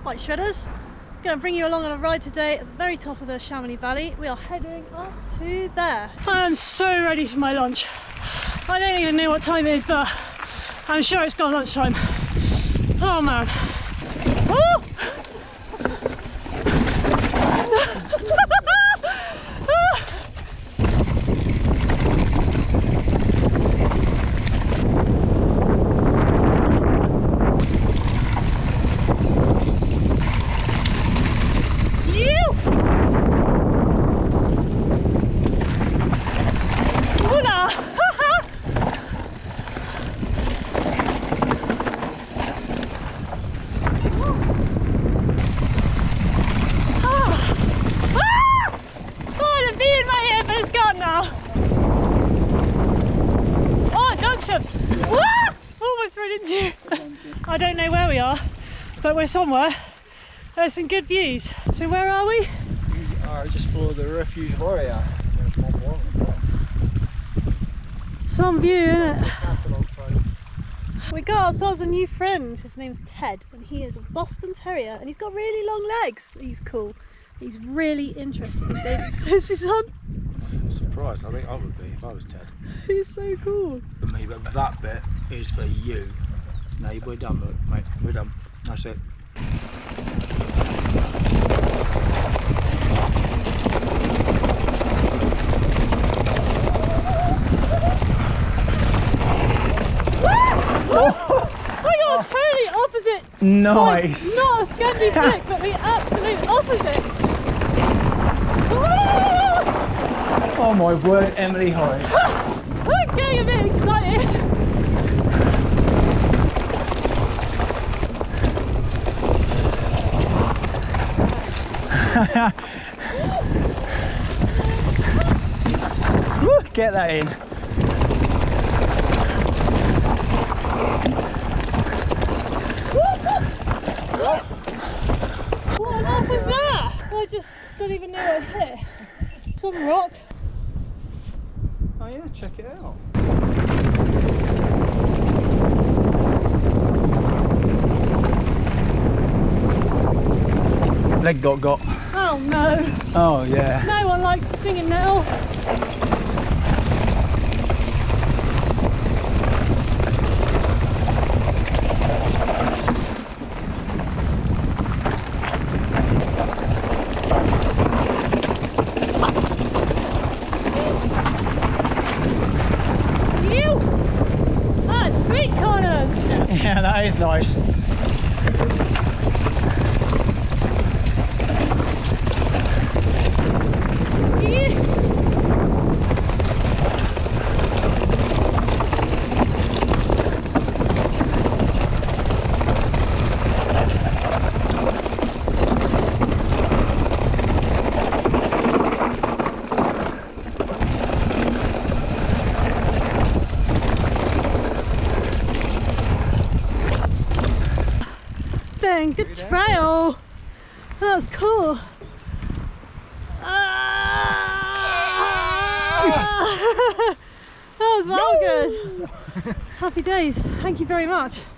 Right, shredders, going to bring you along on a ride today at the very top of the Chamonix Valley. We are heading up to there. I am so ready for my lunch. I don't even know what time it is, but I'm sure it's gone lunchtime. Oh man. Oh! I don't know where we are, but we're somewhere. There's some good views. So where are we? We are just below the refuge warrior. There's Mont. Some view, innit? We got ourselves a new friend. His name's Ted, and he is a Boston Terrier, and he's got really long legs. He's cool. He's really interested in David Sosa's on. I'm surprised. I think I would be if I was Ted. He's so cool. For me, but that bit is for you. No, we're done, look, mate. We're done. That's it. We got totally opposite. Nice. Like, not a Scandi flick, but the absolute opposite. Oh my word, Emily Horridge. I'm getting a bit excited. Woo, get that in. What on earth was that? I just don't even know what hit. Some rock. Oh yeah, check it out. Leg got. Oh no. Oh yeah. No one likes a stinging nettle. That's sweet corners. Yeah, that is nice. Dang, good trail. That was cool. That was well good. Happy days. Thank you very much.